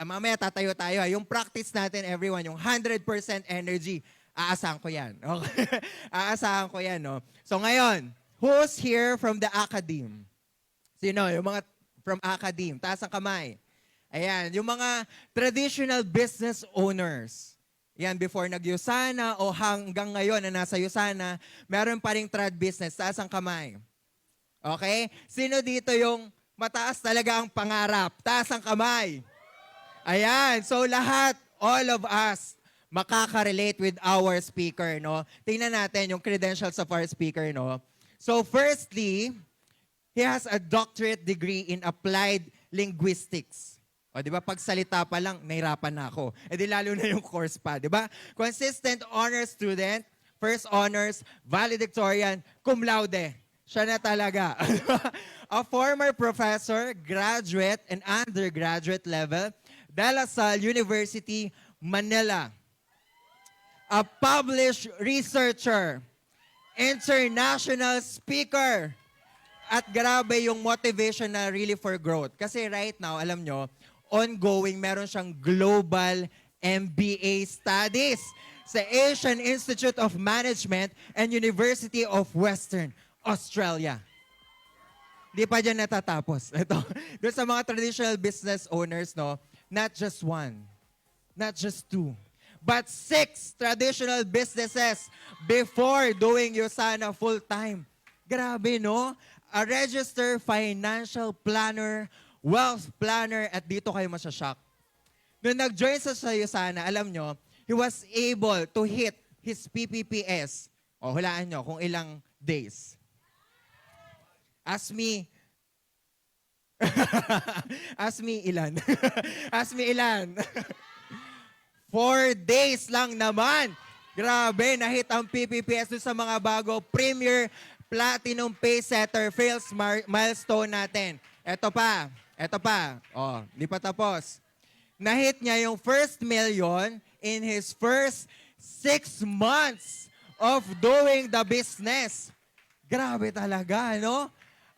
mamaya tatayo tayo. Yung practice natin, everyone, yung 100% energy, aasahan ko yan. Okay? Aasahan ko yan, no? So ngayon, who's here from the academe? Sino? Yung mga from academe. Taas ang kamay. Ayan, yung mga traditional business owners. Yan, before nag-Yusana o hanggang ngayon na nasa Yusana, meron pa ring trad business. Taas ang kamay. Okay? Sino dito yung mataas talaga ang pangarap? Taas ang kamay. Ayan, so lahat, all of us, makaka-relate with our speaker, no? Tingnan natin yung credentials of our speaker, no? So firstly, he has a doctorate degree in applied linguistics. O, di ba, pagsalita pa lang, nahirapan na ako. E di lalo na yung course pa, di ba? Consistent honor student, first honors, valedictorian, cum laude. Siya na talaga. A former professor, graduate, and undergraduate level, De La Salle University, Manila. A published researcher, international speaker, at grabe yung motivation na really for growth. Kasi right now, alam nyo, ongoing, meron siyang global MBA studies sa Asian Institute of Management and University of Western Australia. Di pa dyan natatapos. Ito, doon sa mga traditional business owners, no, not just one, not just two, but 6 traditional businesses before doing Yusana full-time. Grabe, no? A registered financial planner, wealth planner, at dito kayo masashock. Nung nag-join sa Yusana, alam nyo, he was able to hit his PPPS. O, hulaan nyo kung ilang days. Ask me. Ask me ilan. Ask me ilan. 4 days lang naman. Grabe, nahit ang PPPS doon sa mga bago Premier Platinum Pay Setter fails milestone natin. Ito pa. Oh, di pa tapos. Nahit niya yung first million in his first 6 months of doing the business. Grabe talaga, no?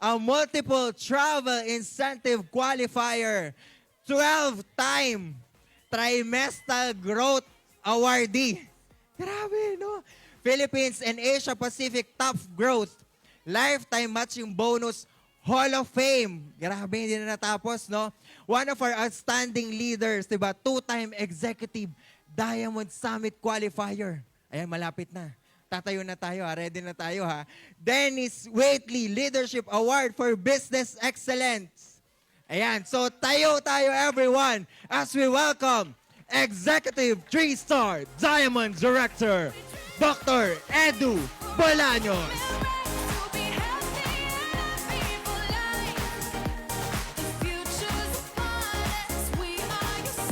A multiple travel incentive qualifier, 12-time trimestral growth awardee. Grabe, no? Philippines and Asia Pacific top growth, lifetime matching bonus, Hall of Fame. Grabe, hindi na natapos, no? One of our outstanding leaders, diba? 2-time executive Diamond Summit qualifier. Ayan, malapit na. Tatayo na tayo, ha? Ready na tayo, ha? Dennis Waitley Leadership Award for Business Excellence. Ayan, so tayo everyone as we welcome Executive 3-star Diamond Director, Dr. Edu Bolaños.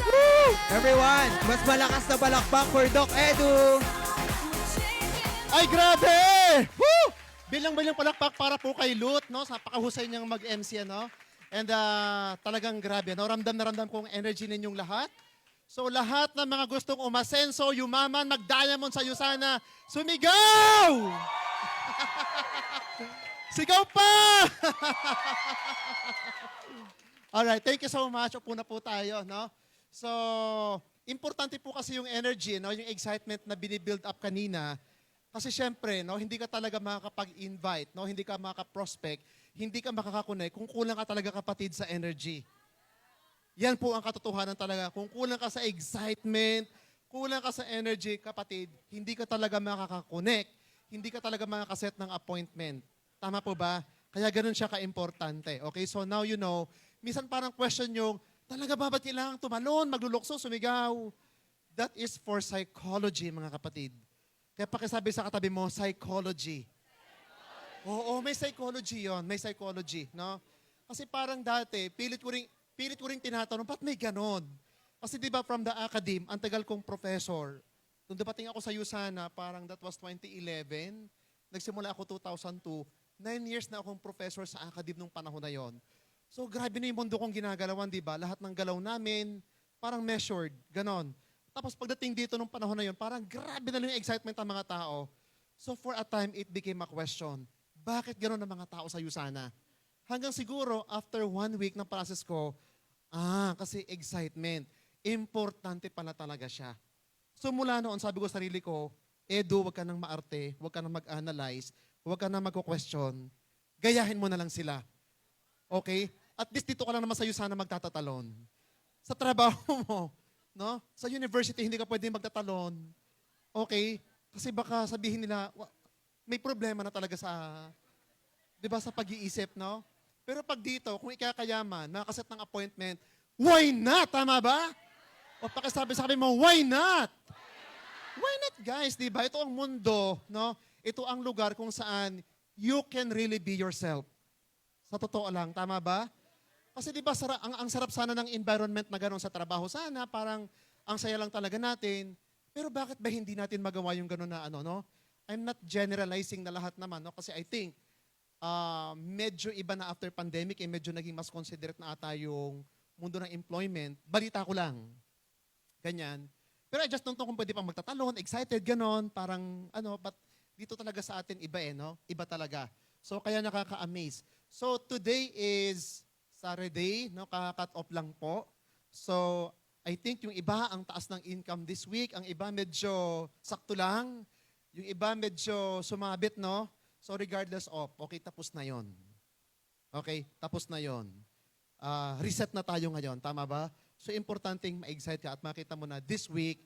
Woo! Everyone, mas malakas na palakpak for Doc Edu. Ay, grabe! Woo! Bilang-bilang palakpak para po kay Lut, no? Sa pakahusay niyang mag-MC, ano? And talagang grabe, no? Ramdam na ramdam kong energy ninyong lahat. So lahat ng mga gustong umasenso, yumaman, mag-diamond sa Yusana, sumigaw! Sigaw pa! Alright, thank you so much. Upo na po tayo, no? So, importante po kasi yung energy, no? Yung excitement na binibuild up kanina. Kasi syempre, no, hindi ka talaga makakapag-invite, no, hindi ka makaka-prospect, hindi ka makakakonect kung kulang ka talaga kapatid sa energy. Yan po ang katotohanan talaga. Kung kulang ka sa excitement, kulang ka sa energy, kapatid, hindi ka talaga makakakonect, hindi ka talaga makakaset ng appointment. Tama po ba? Kaya ganun siya ka-importante. Okay, so now you know, minsan parang question yung, talaga ba ba't kailangang tumalon, maglulukso, sumigaw? That is for psychology, mga kapatid. Kaya pakisabi sa katabi mo, psychology. Oo, may psychology yon, may psychology, no? Kasi parang dati, pilit ko ring tinatanong, ba't may ganon? Kasi di ba from the academe, ang tagal kong professor, nung dapating ako sa Yusana, parang that was 2011, nagsimula ako 2002, 9 years na akong professor sa academe nung panahon na yon. So grabe na yung mundo kong ginagalawan, di ba? Lahat ng galaw namin, parang measured, ganon. Tapos pagdating dito nung panahon na yun, parang grabe na lang yung excitement ng mga tao. So for a time, it became a question. Bakit gano'n ang mga tao sa Yusana? Hanggang siguro, after 1 week ng process ko, kasi excitement. importante pala talaga siya. So mula noon, sabi ko sa sarili ko, Edu, wag ka nang maarte, wag ka nang mag-analyze, wag ka nang magko-question. Gayahin mo na lang sila. Okay? At least dito ka lang naman sa'yo sana magtatatalon. Sa trabaho mo, no? Sa university, hindi ka pwede magtatalon. Okay? Kasi baka sabihin nila, may problema na talaga sa, di ba, sa pag-iisip, no? Pero pag dito, kung ikakayaman, makaset ng appointment, why not? Tama ba? O pakisabi mo, why not? Why not, guys? Di ba? Ito ang mundo, no? Ito ang lugar kung saan you can really be yourself. Sa totoo lang, tama ba? Kasi di ba, ang sarap sana ng environment na gano'n sa trabaho sana, parang ang saya lang talaga natin. Pero bakit ba hindi natin magawa yung gano'n na ano, no? I'm not generalizing na lahat naman, no? Kasi I think, medyo iba na after pandemic, medyo naging mas considerate na ata yung mundo ng employment. Balita ko lang. Ganyan. Pero I just don't know kung pwede pang magtatalon, excited, ganon, parang, but dito talaga sa atin iba no? Iba talaga. So, kaya nakaka-amaze. So, today is Saturday, no? Kaka-cut off lang po. So, I think yung iba ang taas ng income this week, ang iba medyo sakto lang, yung iba medyo sumabit, no? So, regardless of, okay, tapos na yon. Okay, tapos na yon. Reset na tayo ngayon, tama ba? So, importanteng ma-excite ka at makita mo na this week,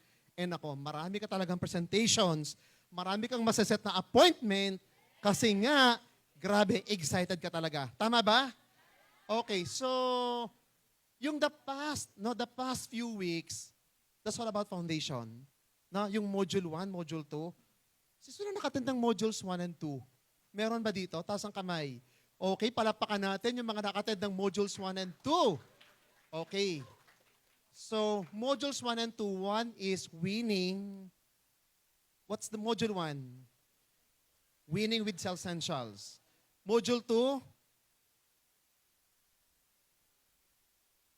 marami ka talagang presentations, marami kang masaset na appointment, kasi nga, grabe, excited ka talaga. Tama ba? Okay, so, yung the past few weeks, that's all about foundation. No? Yung module 1, module 2. Sino nakatend ng modules 1 and 2? Meron ba dito? Taas ang kamay. Okay, palapakan natin yung mga nakatend ng modules 1 and 2. Okay. So, modules 1 and 2, 1 is winning. What's the module 1? Winning with self-essentials. Module 2?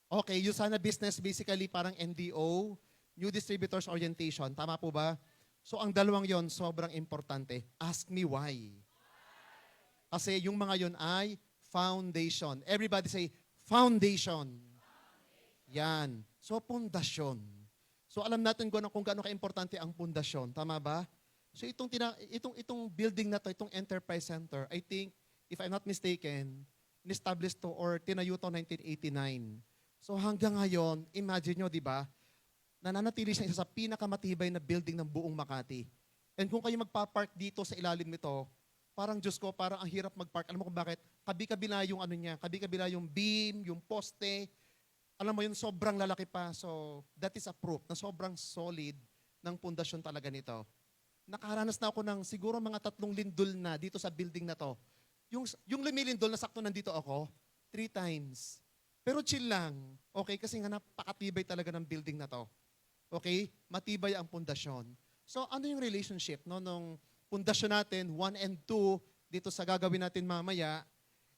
Okay, Usana Business, basically parang NDO, New Distributors Orientation. Tama po ba? So, ang dalawang yon sobrang importante. Ask me why. Kasi yung mga yon ay foundation. Everybody say, foundation. Yan. So, pundasyon. So, alam natin kung gaano ka-importante ang pundasyon. Tama ba? So, itong building na to, itong Enterprise Center, I think, if I'm not mistaken, established to or tinayo to 1989. So, hanggang ngayon, imagine nyo, di ba, nananatili siya isa sa pinakamatibay na building ng buong Makati. And kung kayo magpa-park dito sa ilalim nito, parang Diyos ko, parang ang hirap mag-park. Alam mo kung bakit? Kabi-kabila yung kabi-kabila yung beam, yung poste. Alam mo yun, sobrang lalaki pa. So, that is a proof na sobrang solid ng pundasyon talaga nito. Nakaranas na ako ng siguro mga 3 lindol na dito sa building na to. Yung lumilindol na sakto nandito ako, 3 times. Pero chill lang. Okay? Kasi nga napakatibay talaga ng building na to. Okay? Matibay ang pundasyon. So, ano yung relationship nung pundasyon natin, 1 and 2, dito sa gagawin natin mamaya,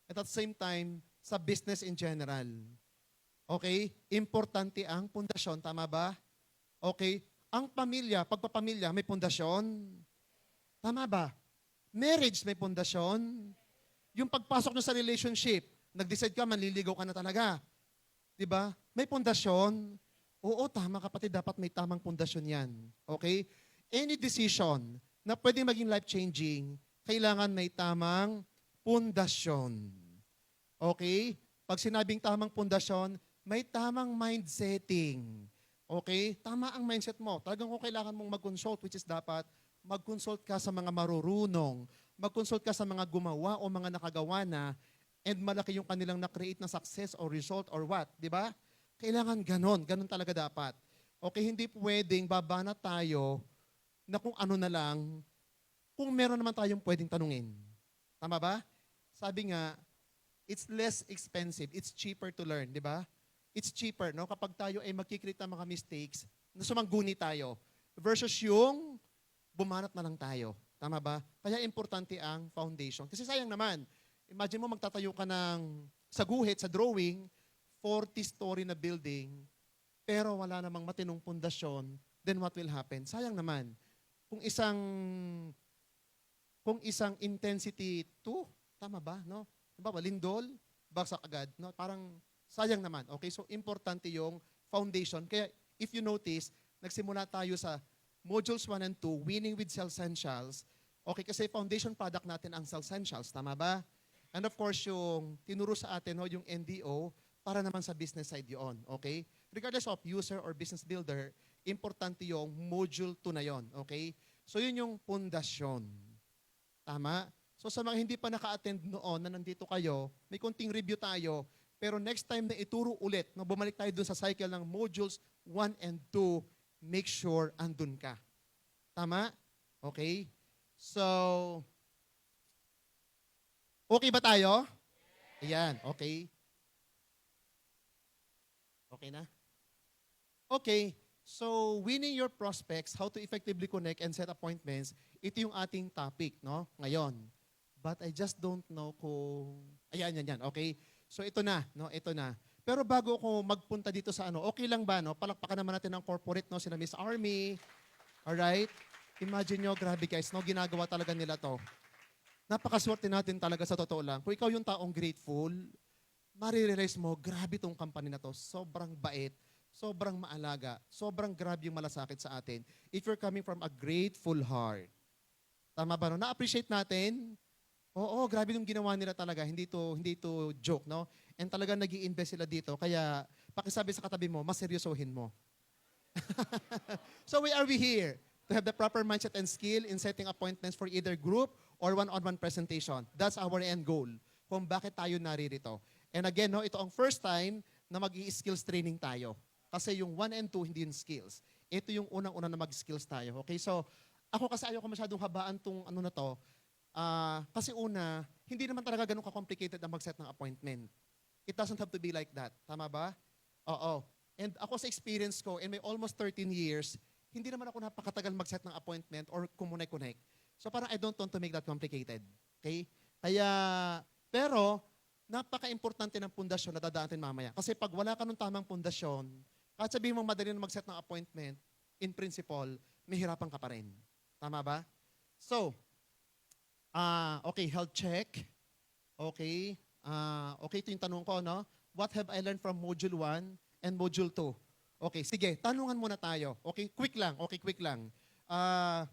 at at the same time, sa business in general. Okay? Importante ang pundasyon, tama ba? Okay? Ang pamilya, pagpapamilya, may pundasyon. Tama ba? Marriage, may pundasyon. Yung pagpasok nyo sa relationship, nag-decide ka, manliligaw ka na talaga. Diba? May pundasyon. Oo, tama kapatid, dapat may tamang pundasyon yan. Okay? Any decision na pwede maging life-changing, kailangan may tamang pundasyon. Okay? Pag sinabing tamang pundasyon, may tamang mindsetting. Okay? Tama ang mindset mo. Talagang kung kailangan mong mag-consult, which is dapat mag-consult ka sa mga marurunong, mag-consult ka sa mga gumawa o mga nakagawa na, and malaki yung kanilang na-create na success or result or what. Di ba? Kailangan ganon. Ganon talaga dapat. Okay? Hindi pwedeng babana tayo na kung ano na lang, kung meron naman tayong pwedeng tanungin. Tama ba? Sabi nga, it's less expensive. It's cheaper to learn. Di ba? It's cheaper, no? Kapag tayo ay magkikreate ng mga mistakes, na sumangguni tayo, versus yung bumanat na lang tayo. Tama ba? Kaya importante ang foundation. Kasi sayang naman, imagine mo magtatayo ka sa guhit, sa drawing, 40-story na building, pero wala namang matinong pundasyon, then what will happen? Sayang naman. Kung isang intensity 2, tama ba? No? Diba, lindol, bagsak agad. No? Parang sayang naman. Okay, so importante yung foundation. Kaya if you notice, nagsimula tayo sa modules 1 and 2, winning with Cellsentials. Okay, kasi foundation product natin ang Cellsentials, tama ba? And of course, yung tinuro sa atin, yung NDO, para naman sa business side yun, okay? Regardless of user or business builder, importante yung module 2 na yon, okay? So yun yung pundasyon. Tama? So sa mga hindi pa naka-attend noon na nandito kayo, may konting review tayo, pero next time na ituro ulit, no, bumalik tayo dun sa cycle ng modules 1 and 2, make sure andun ka. Tama? Okay? So, okay ba tayo? Ayan, okay. Okay na? Okay. So, winning your prospects, how to effectively connect and set appointments, ito yung ating topic, no? Ngayon. But I just don't know kung... Ayan, yan. Okay? So, ito na, no? Ito na. Pero bago ako magpunta dito sa ano, okay lang ba, no? Palakpakan naman natin ang corporate, no? Sina Miss Army. Alright? Imagine nyo, grabe guys, no? Ginagawa talaga nila to. Napakaswerte natin talaga sa totoo lang. Kung ikaw yung taong grateful, marirealize mo, grabe tong company na to. Sobrang bait, sobrang maalaga, sobrang grabe yung malasakit sa atin. If you're coming from a grateful heart. Tama ba, no? Na-appreciate natin. Oo, grabe yung ginawa nila talaga. Hindi to joke, no? And talagang nag-i-invest sila dito. Kaya, pakisabi sa katabi mo, mas seryosohin mo. So, why are we here? To have the proper mindset and skill in setting appointments for either group or one-on-one presentation. That's our end goal. Kung bakit tayo naririto. And again, no, ito ang first time na mag-i-skills training tayo. Kasi yung 1 and 2, hindi yung skills. Ito yung unang-una na mag-skills tayo. Okay, so ako kasi ayoko masyadong habaan tong ano na to. Kasi una, hindi naman talaga ganun ka-complicated na mag-set ng appointment. It doesn't have to be like that. Tama ba? Oo. And ako sa experience ko, in my almost 13 years, hindi naman ako napakatagal mag-set ng appointment or kumunay-connect. So parang I don't want to make that complicated. Okay? Kaya, pero, napaka-importante ng pundasyon na dadaan natin mamaya. Kasi pag wala ka ng tamang pundasyon, kahit sabihin mong madali na mag-set ng appointment, in principle, mahirapan ka pa rin. Tama ba? So, okay, health check. Okay. Okay, ito yung tanong ko, no? What have I learned from Module 1 and Module 2? Okay, sige, tanungan muna tayo. Okay, quick lang.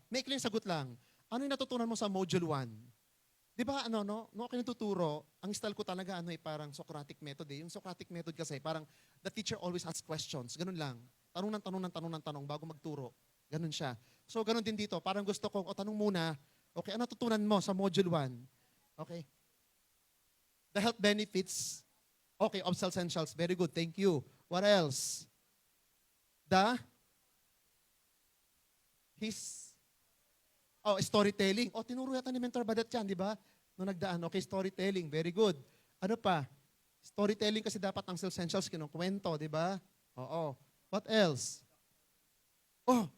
Maikling sagot lang. Ano yung natutunan mo sa Module 1? Di ba, no ako natuturo, ang style ko talaga, parang Socratic method eh. Yung Socratic method kasi, parang the teacher always asks questions. Ganun lang. Tanong bago magturo. Ganun siya. So, ganun din dito. Parang gusto ko, tanong muna, okay, ano natutunan mo sa Module 1? Okay. The health benefits, okay, of Cellsentials. Very good, thank you. What else? Storytelling. Tinuro yata ni Mentor Badet yan, di ba? Nung nagdaan, okay, storytelling. Very good. Ano pa? Storytelling kasi dapat ang Cellsentials kinukwento, di ba? Oo. What else?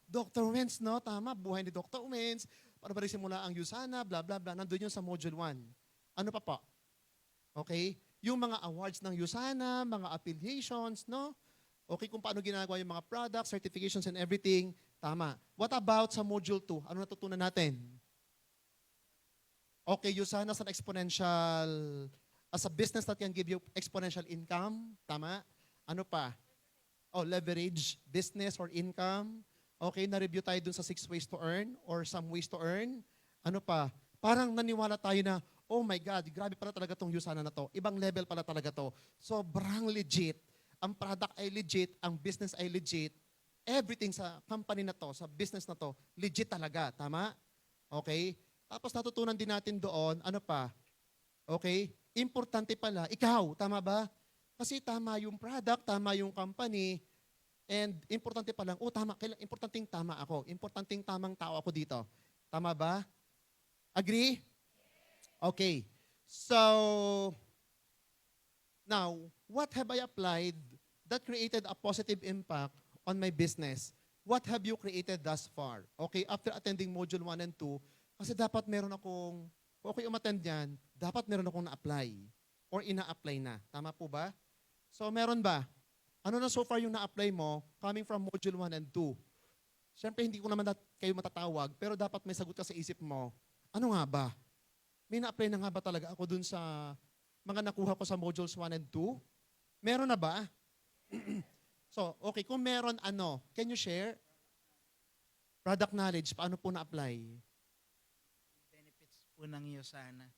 Dr. Wentz, no? Tama, buhay ni Dr. Wentz. Para ba rin simula ang Usana, blah, blah, blah. Nandun yun sa Module 1. Ano pa po? Okay? Yung mga awards ng Usana, mga affiliations, no? Okay, kung paano ginagawa yung mga products, certifications, and everything, tama. What about sa Module 2? Ano natutunan natin? Okay, Usana as an exponential, as a business that can give you exponential income, tama. Ano pa? Leverage business or income. Okay, na-review tayo dun sa 6 ways to earn or some ways to earn. Ano pa? Parang naniwala tayo na, oh my God, grabe pala talaga tong Usana na to. Ibang level pala talaga to. Sobrang legit. Ang product ay legit, ang business ay legit. Everything sa company na to, sa business na to, legit talaga. Tama? Okay? Tapos natutunan din natin doon, ano pa? Okay? Importante pala, ikaw, tama ba? Kasi tama yung product, tama yung company, and importante pa lang, importanteng tama ako. Importanteng tamang tao ako dito. Tama ba? Agree? Okay. So, now, what have I applied that created a positive impact on my business? What have you created thus far? Okay, after attending Module 1 and 2, kasi dapat meron akong, kung ako'y umattend yan, dapat meron akong na-apply or ina-apply na. Tama po ba? So, meron ba? Ano na so far yung na-apply mo coming from Module 1 and 2? Siyempre, hindi ko naman kayo matatawag, pero dapat may sagot ka sa isip mo, ano nga ba? May na-apply na nga ba talaga ako dun sa mga nakuha ko sa Modules 1 and 2? Meron na ba? So, okay, kung meron can you share? Product knowledge, paano po na-apply? Benefits po ng Yosana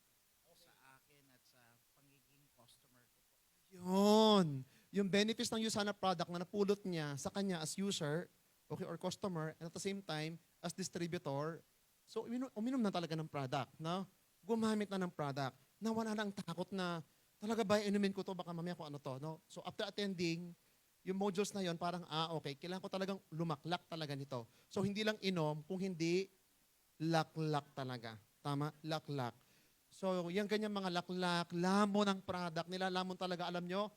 sa akin at sa pagiging customer ko po. Yun. Yung benefits ng Usana product na napulot niya sa kanya as user, okay, or customer, and at the same time, as distributor, so uminom na talaga ng product, no? Gumamit na ng product, na wala nang takot na, talaga ba inumin ko to, baka mamaya kung ano to, no? So after attending, yung modules na yon parang, okay, kailangan ko talagang lumaklak talaga nito. So hindi lang inom, kung hindi, laklak talaga. Tama? Laklak. So yung ganyan mga laklak, lamon ng product, nilalamon talaga, alam nyo,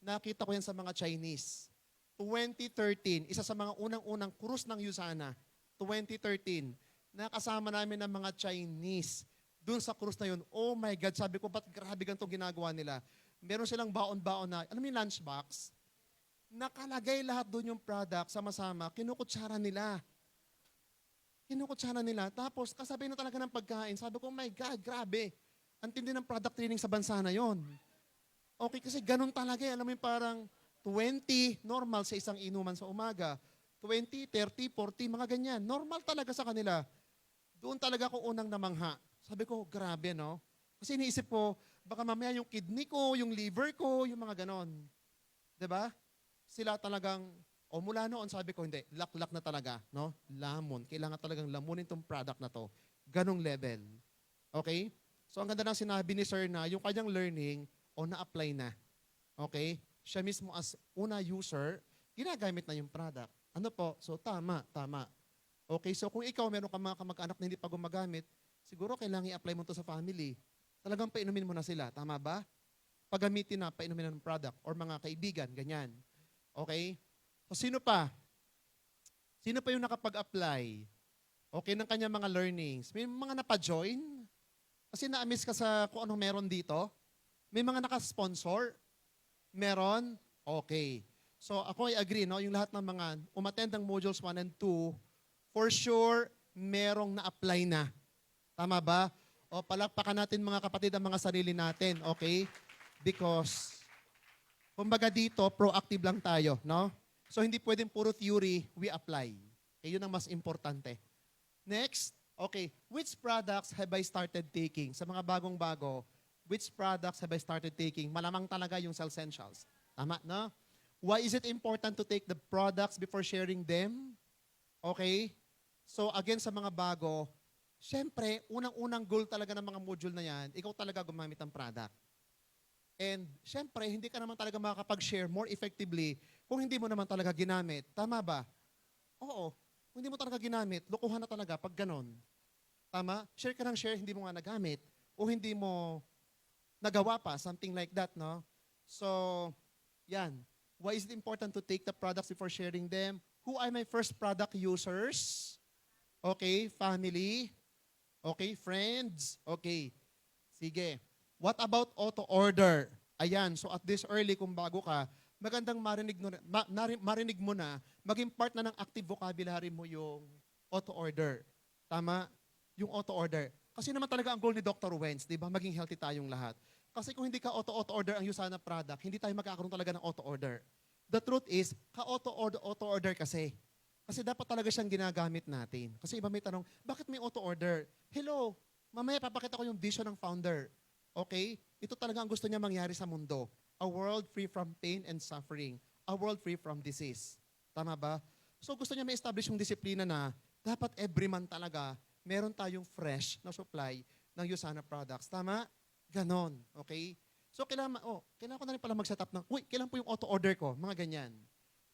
nakita ko yan sa mga Chinese. 2013, isa sa mga unang-unang cruise ng Usana, 2013, nakasama namin ng mga Chinese dun sa cruise na yun. Oh my God, sabi ko, ba't grabe ganito ginagawa nila? Meron silang baon-baon na, alam mo yung lunchbox? Nakalagay lahat doon yung product, sama-sama, kinukutsara nila. Kinukutsara nila. Tapos, kasabay na talaga ng pagkain. Sabi ko, oh my God, grabe. Ang tindi ng product training sa bansa na yon. Okay, kasi ganun talaga. Alam mo yung parang 20, normal sa isang inuman sa umaga. 20, 30, 40, mga ganyan. Normal talaga sa kanila. Doon talaga ako unang namangha. Sabi ko, grabe, no? Kasi iniisip ko, baka mamaya yung kidney ko, yung liver ko, yung mga ganon. 'Di ba? Sila talagang, mula noon sabi ko, hindi, laklak na talaga, no? Lamon. Kailangan talagang lamunin tong product na to. Ganong level. Okay? So, ang ganda ng sinabi ni Sir na, yung kanyang learning, na-apply na. Okay? Siya mismo as una user, ginagamit na yung product. Ano po? So, tama. Okay, so kung ikaw meron ka mga kamag-anak na hindi pa gumagamit, siguro kailangan i-apply mo to sa family. Talagang painumin mo na sila. Tama ba? Pagamitin na, painumin na ng product or mga kaibigan, ganyan. Okay? So, sino pa? Sino pa yung nakapag-apply? Okay, ng kanya mga learnings. May mga napa-join? Kasi na-miss ka sa kung anong meron dito? May mga naka-sponsor? Meron? Okay. So ako ay agree, no? Yung lahat ng mga umattend ng modules 1 and 2, for sure, merong na-apply na. Tama ba? O palakpakan natin mga kapatid ang mga sarili natin, okay? Because, kumbaga dito, proactive lang tayo, no? So hindi pwedeng puro theory, we apply. Okay, yun ang mas importante. Next, okay, which products have I started taking? Sa mga bagong-bago, which products have I started taking? Malamang talaga yung Cellsentials. Tama, no? Why is it important to take the products before sharing them? Okay? So again, sa mga bago, syempre, unang-unang goal talaga ng mga module na yan, ikaw talaga gumamit ng product. And syempre, hindi ka naman talaga makakapag-share more effectively kung hindi mo naman talaga ginamit. Tama ba? Oo. Kung hindi mo talaga ginamit, lokohan na talaga pag ganon. Tama? Share ka ng share, hindi mo nga nagamit. O hindi mo nagawa pa, something like that, no? So, yan. Why is it important to take the products before sharing them? Who are my first product users? Okay, family. Okay, friends. Okay, sige. What about auto-order? Ayan, so at this early, kung bago ka, magandang marinig mo na, maging part na ng active vocabulary mo yung auto-order. Tama? Yung auto-order. Kasi naman talaga ang goal ni Dr. Wenz, di ba? Maging healthy tayong lahat. Kasi kung hindi ka auto-order ang Usana product, hindi tayo magkakaroon talaga ng auto-order. The truth is, auto-order kasi. Kasi dapat talaga siyang ginagamit natin. Kasi iba may tanong, bakit may auto-order? Hello, mamaya papakita ko yung vision ng founder. Okay? Ito talaga ang gusto niya mangyari sa mundo. A world free from pain and suffering. A world free from disease. Tama ba? So gusto niya ma-establish yung disiplina na dapat every month talaga meron tayong fresh na supply ng Usana products. Tama? Ganon. Okay? So, kailangan ko na rin pala mag-set up ng, kailan po yung auto-order ko? Mga ganyan.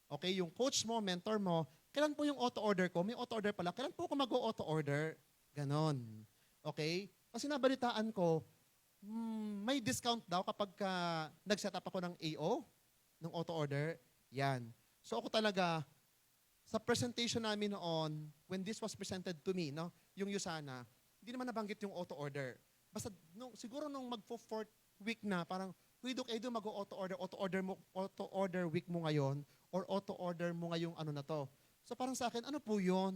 Okay? Yung coach mo, mentor mo, kailan po yung auto-order ko? May auto-order pala. Kailan po ako mag-auto-order? Ganon. Okay? Kasi nabalitaan ko, may discount daw kapag nag-set up ako ng AO, ng auto-order. Yan. So, ako talaga, sa presentation namin noon, when this was presented to me, no, yung Usana, hindi naman nabanggit yung auto-order. Basta siguro nung magpo-4th week na, parang, Doc Edu, auto-order week mo ngayon, or auto-order mo ngayong ano na to. So parang sa akin, ano po yun?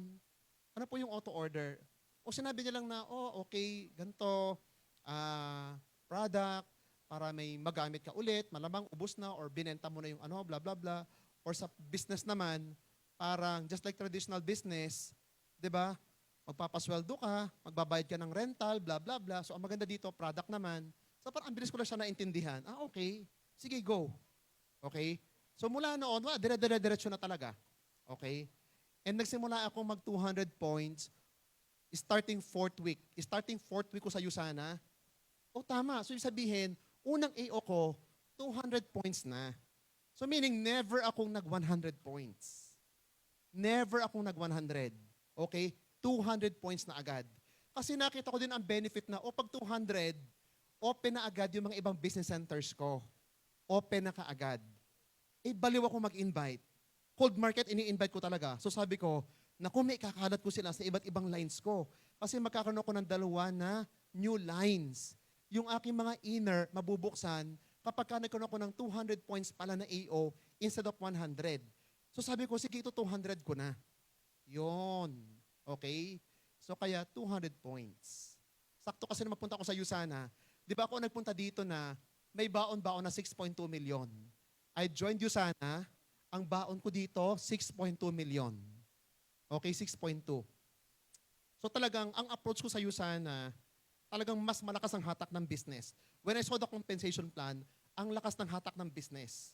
Ano po yung auto-order? O sinabi niya lang na, okay, ganito, product, para may magamit ka ulit, malamang ubos na, or binenta mo na yung ano, bla bla bla. Or sa business naman, parang just like traditional business, di ba? Magpapasweldo ka, magbabayad ka ng rental, blah, blah, blah. So ang maganda dito, product naman. So parang ang bilis ko na siya naintindihan. Okay. Sige, go. Okay? So mula noon, dire-diretso na talaga. Okay? And nagsimula ako mag 200 points starting fourth week. Starting fourth week ko sa Usana. Tama. So yung sabihin, unang AO ko, 200 points na. So meaning, never akong nag 100 points. Never akong nag 100. Okay? 200 points na agad. Kasi nakita ko din ang benefit na, pag 200, open na agad yung mga ibang business centers ko. Open na kaagad. Baliw ako mag-invite. Cold market, ini-invite ko talaga. So sabi ko, naku, may kakalat ko sila sa iba't ibang lines ko. Kasi magkakaroon ako ng dalawa na new lines. Yung aking mga inner, mabubuksan, kapag nagkaroon ako ng 200 points pala na AO instead of 100. So sabi ko, sige, ito 200 ko na. Yon. Okay? So kaya 200 points. Sakto kasi na mapunta ako sa Usana. Di ba ako nagpunta dito na may baon-baon na 6.2 million. I joined Usana. Ang baon ko dito, 6.2 million. Okay, 6.2. So talagang, ang approach ko sa Usana, talagang mas malakas ang hatak ng business. When I saw the compensation plan, ang lakas ng hatak ng business.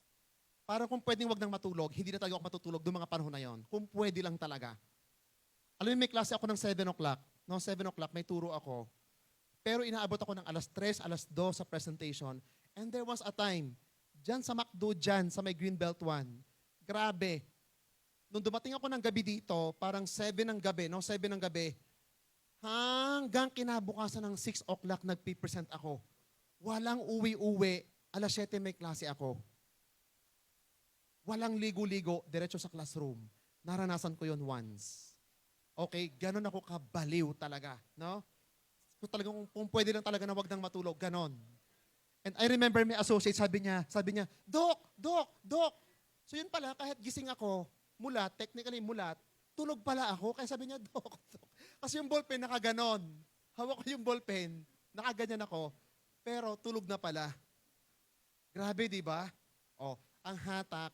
Parang kung pwedeng wag nang matulog, hindi na talaga ako matutulog noong mga panahon na yon. Kung pwede lang talaga. Alam mo, may klase ako ng 7 o'clock. No, 7 o'clock, may turo ako. Pero inaabot ako ng alas 3, alas 2 sa presentation. And there was a time, dyan sa McDo, dyan sa may Greenbelt 1, grabe. Nung dumating ako ng gabi dito, parang 7 ng gabi, no? 7 ng gabi, hanggang kinabukasan ng 6 o'clock, nagpipresent ako. Walang uwi-uwi, alas 7 may klase ako. Walang ligo-ligo, diretso sa classroom. Naranasan ko yon once. Okay, ganun ako kabaliw talaga, no? So talagang kung pwede lang talaga na wag nang matulog, ganon. And I remember my associate, sabi niya, Doc, So yun pala, kahit gising ako, technically mulat, tulog pala ako. Kaya sabi niya, Doc. Kasi yung ballpen nakaganon. Hawak ko yung ballpen, nakaganyan ako, pero tulog na pala. Grabe, di ba? Ang hatak,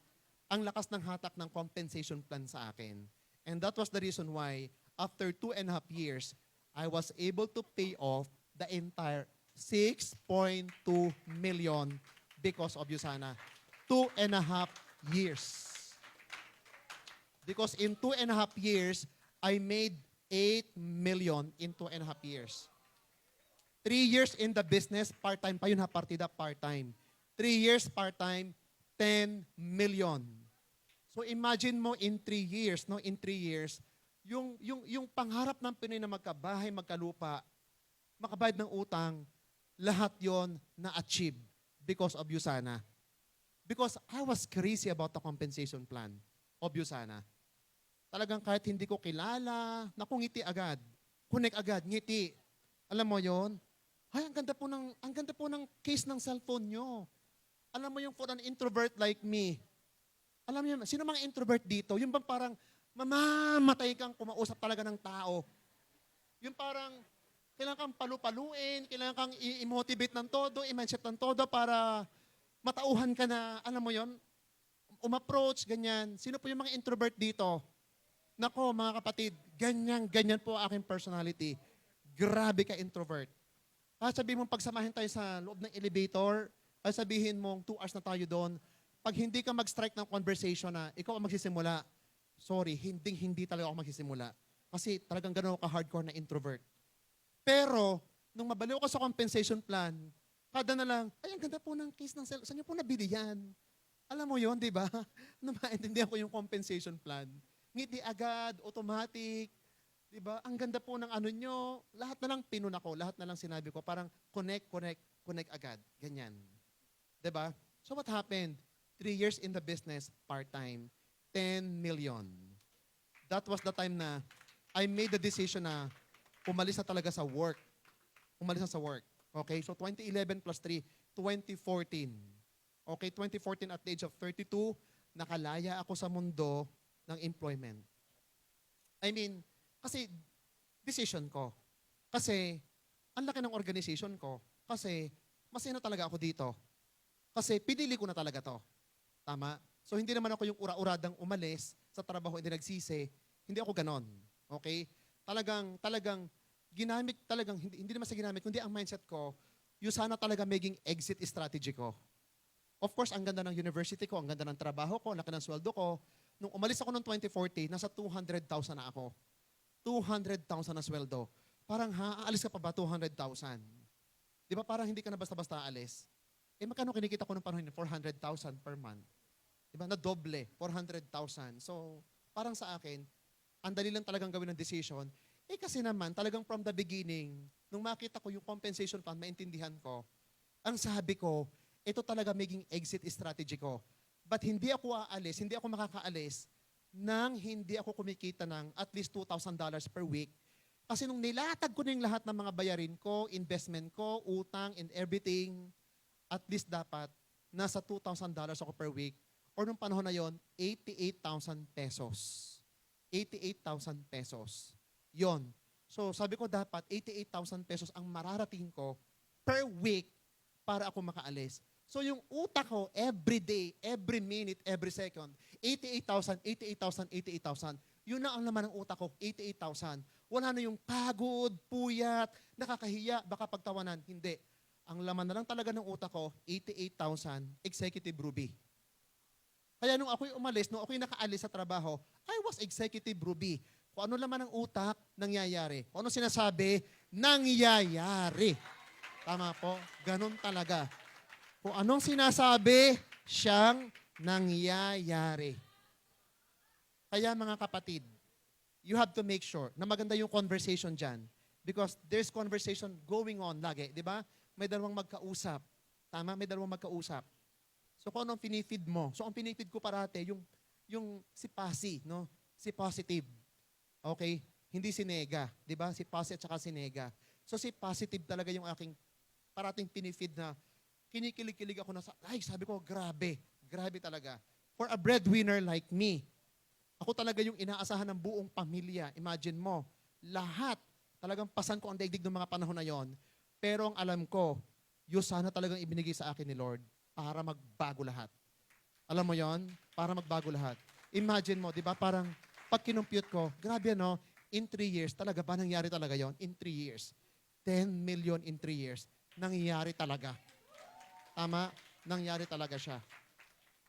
ang lakas ng hatak ng compensation plan sa akin. And that was the reason why, after 2.5 years, I was able to pay off the entire 6.2 million because of Usana. 2.5 years. Because in 2.5 years, I made 8 million in 2.5 years. 3 years in the business, part-time pa yun ha, partida, part-time. 3 years part-time, 10 million. So imagine mo in 3 years, no? In 3 years, yung pangarap ng Pinoy na magkabahay, magkalupa, makabayad ng utang, lahat yon na-achieve because of Usana. Because I was crazy about the compensation plan of Usana. Talagang kahit hindi ko kilala, nakungiti agad. Connect agad, ngiti. Alam mo yon? Ay, ang ganda po ng case ng cellphone nyo. Alam mo yung for an introvert like me. Alam niyo, sino mga introvert dito? Yung bang parang mamamatay kang kumausap talaga ng tao. Yung parang kailangan kang palu-paluin, kailangan kang i-motivate ng todo, i-mindset ng todo para matauhan ka na, alam mo yon, umapproach, ganyan. Sino po yung mga introvert dito? Nako, mga kapatid, ganyan po aking personality. Grabe ka introvert. Sabihin mong pagsamahin tayo sa loob ng elevator, sabihin mong 2 hours na tayo doon, pag hindi ka mag-strike ng conversation na ikaw ang magsisimula, sorry, hindi talaga ako magsisimula. Kasi talagang gano'n ako ka-hardcore na introvert. Pero, nung mabaliw ko sa compensation plan, kada na lang, ay, ang ganda po ng case ng saan niyo po nabili yan? Alam mo yon, di ba? Na maintindihan ko yung compensation plan. Ngiti agad, automatic, di ba? Ang ganda po ng ano nyo. Lahat na lang pinun ako, lahat na lang sinabi ko. Parang connect agad. Ganyan. Di ba? So what happened? 3 years in the business, part-time, 10 million. That was the time na I made the decision na umalis na talaga sa work. Umalis na sa work. Okay? So 2011 plus 3, 2014. Okay, 2014 at the age of 32, nakalaya ako sa mundo ng employment. I mean, kasi decision ko. Kasi ang laki ng organization ko. Kasi masaya na talaga ako dito. Kasi pinili ko na talaga to. Tama? So hindi naman ako yung ura-uradang umalis sa trabaho hindi nagsisi. Hindi ako ganon. Okay? Talagang ginamit hindi naman sa ginamit, kundi ang mindset ko, yung sana talaga maging exit strategy ko. Of course, ang ganda ng university ko, ang ganda ng trabaho ko, ang laki ng sweldo ko. Nung umalis ako noong 2040, nasa 200,000 na ako. 200,000 na sweldo. Parang aalis ka pa ba 200,000? Di ba parang hindi ka na basta-basta aalis? Magkano kinikita ko nung panahon yun? 400,000 per month. Di ba? Na doble, 400,000. So, parang sa akin, ang dali lang talagang gawin ng decision. Kasi naman, talagang from the beginning, nung makita ko yung compensation fund, maintindihan ko, ang sabi ko, ito talaga maging exit strategy ko. But hindi ako aalis, hindi ako makakaalis nang hindi ako kumikita ng at least $2,000 per week. Kasi nung nilatag ko na yung lahat ng mga bayarin ko, investment ko, utang, and everything, at least dapat nasa $2,000 ako per week. Or nung panahon na yon, 88,000 pesos. 88,000 pesos. Yon. So sabi ko dapat 88,000 pesos ang mararating ko per week para ako makaalis. So yung utak ko, every day, every minute, every second, 88,000, 88,000, 88,000. Yun na ang laman ng utak ko, 88,000. Wala na yung pagod, puyat, nakakahiya, baka pagtawanan. Hindi. Ang laman na lang talaga ng utak ko, 88,000, executive Ruby. Kaya nung ako'y umalis, nung ako'y nakaalis sa trabaho, I was executive Ruby. Kung ano laman ng utak, nangyayari. Kung ano sinasabi, nangyayari. Tama po? Ganun talaga. Kung anong sinasabi, siyang nangyayari. Kaya mga kapatid, you have to make sure na maganda yung conversation dyan. Because there's conversation going on lagi, di ba? May dalawang magkausap. Tama? May dalawang magkausap. So kung anong pinifeed mo? So ang pinifeed ko parate, yung si Pasi, no? Si positive. Okay? Hindi si nega. Di ba? Si Pasi at saka si nega. So si positive talaga yung aking parating pinifeed na kinikilig-kilig ako na sabi ko, grabe talaga. For a breadwinner like me, ako talaga yung inaasahan ng buong pamilya. Imagine mo, lahat, talagang pasan ko ang daigdig ng mga panahon na yon. Pero ang alam ko, yun sana talagang ibinigay sa akin ni Lord para magbago lahat. Alam mo yon? Para magbago lahat. Imagine mo, di ba, parang pag kinumpute ko, grabe no, in 3 years, talaga ba nangyari talaga yon? In 3 years. 10 million in 3 years. Nangyari talaga. Tama? Nangyari talaga siya.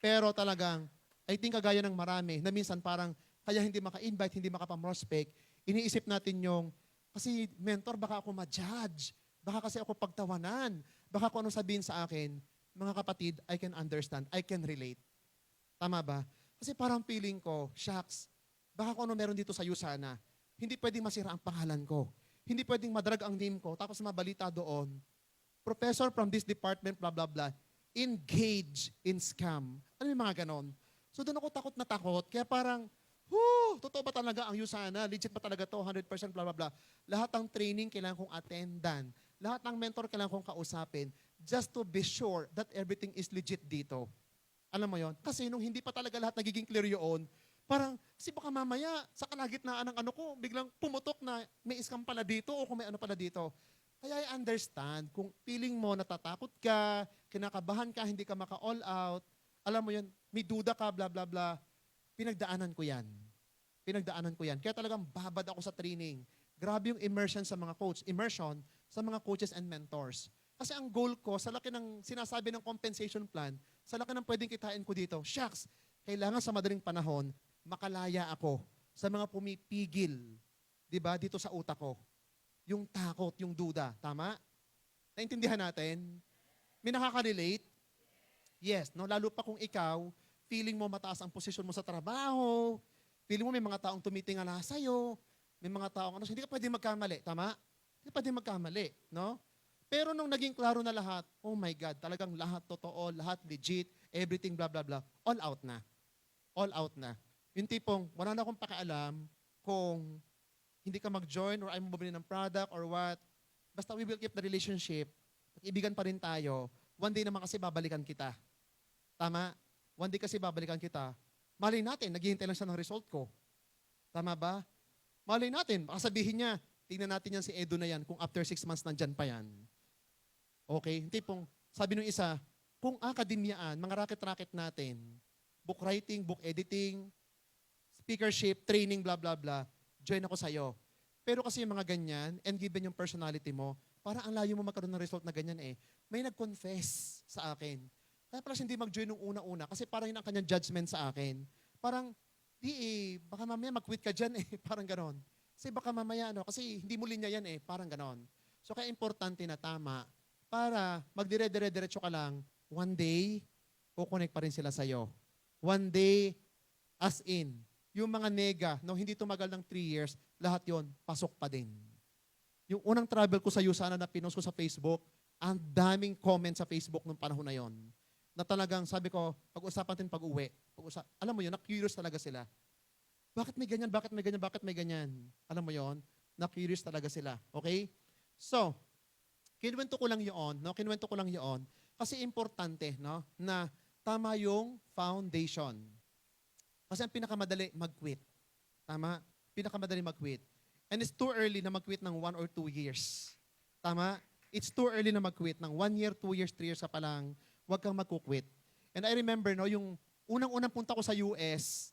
Pero talagang, I think kagaya ng marami, na minsan parang, kaya hindi maka-invite, hindi maka-prospect, iniisip natin yung, kasi mentor, baka ako ma-judge, baka kasi ako pagtawanan, baka kung ano sabihin sa akin, mga kapatid, I can understand, I can relate. Tama ba? Kasi parang feeling ko, shucks, baka kung ano meron dito sa Yusana, hindi pwedeng masira ang pangalan ko. Hindi pwedeng madrag ang name ko, tapos mabalita doon, professor from this department, blah, blah, blah, engage in scam. Ano yung mga ganon? So doon ako takot na takot. Kaya parang, totoo ba talaga ang Yusana? Legit ba talaga to? 100% blah, blah, blah. Lahat ng training kailangan kong attendan. Lahat ng mentor kailangan kong kausapin just to be sure that everything is legit dito. Alam mo yon? Kasi nung hindi pa talaga lahat nagiging clear yun, parang, kasi baka mamaya, sa kalagitnaan ng ano ko, biglang pumutok na may scam pala dito o kung may ano pala dito. Kaya I understand, kung feeling mo natatakot ka, kinakabahan ka, hindi ka maka-all out, alam mo yun, may duda ka, blah, blah, blah, pinagdaanan ko yan. Pinagdaanan ko yan. Kaya talagang babad ako sa training. Grabe yung immersion sa mga coaches and mentors. Kasi ang goal ko, sa laki ng sinasabi ng compensation plan, sa laki ng pwedeng kitain ko dito, shucks, kailangan sa madaling panahon, makalaya ako sa mga pumipigil, di ba, dito sa utak ko. Yung takot, yung duda. Tama? Naintindihan natin? May nakaka-relate? Yes. No? Lalo pa kung ikaw, feeling mo mataas ang posisyon mo sa trabaho, feeling mo may mga taong tumitingala sa'yo, may mga taong hindi ka pwede magkamali. Tama? Hindi ka pwede magkamali. No? Pero nung naging klaro na lahat, oh my God, talagang lahat totoo, lahat legit, everything blah, blah, blah, all out na. All out na. Yung tipong, wala na akong pakialam kung hindi ka mag-join or ayaw mo bumili ng product or what. Basta we will keep the relationship. Mag-ibigan pa rin tayo. One day naman kasi babalikan kita. Tama? One day kasi babalikan kita. Malay natin, naghihintay lang siya ng result ko. Tama ba? Malay natin, baka sabihin niya, tingnan natin yan si Edo na yan kung after 6 months nandyan pa yan. Okay? Tipong, sabi nung isa, kung akademyaan, mga racket-racket natin, book writing, book editing, speakership, training, blah, blah, blah. Join ako sa'yo. Pero kasi yung mga ganyan, and given yung personality mo, para ang layo mo magkaroon ng result na ganyan eh. May nag-confess sa akin. Kaya pala hindi mag-join nung una-una kasi parang yun ang kanyang judgment sa akin. Parang, baka mamaya mag-quit ka dyan eh. Parang ganon. Kasi baka mamaya, kasi hindi mo linya yan eh. Parang ganon. So kaya importante na tama para magdire-dire-diretso ka lang, one day, kukonek pa rin sila sa'yo. One day, as in, yung mga nega, hindi tumagal ng 3 years, lahat yon pasok pa din. Yung unang travel ko sa USANA na pinost ko sa Facebook, ang daming comments sa Facebook nung panahon na yon. Na talagang sabi ko, pag-usapan natin pag-uwi. Alam mo yun, na-curious talaga sila. Bakit may ganyan? Bakit may ganyan? Bakit may ganyan? Alam mo yon, na-curious talaga sila. Okay? So, kinuwento ko lang yun, kinuwento ko lang yun, kasi importante, na tama yung foundation. Kasi ang pinakamadali, mag-quit. Tama? Pinakamadali mag-quit. And it's too early na mag-quit ng 1 or 2 years. Tama? It's too early na mag-quit ng 1 year, 2 years, 3 years ka pa lang, huwag kang mag-quit. And I remember, yung unang-unang punta ko sa US,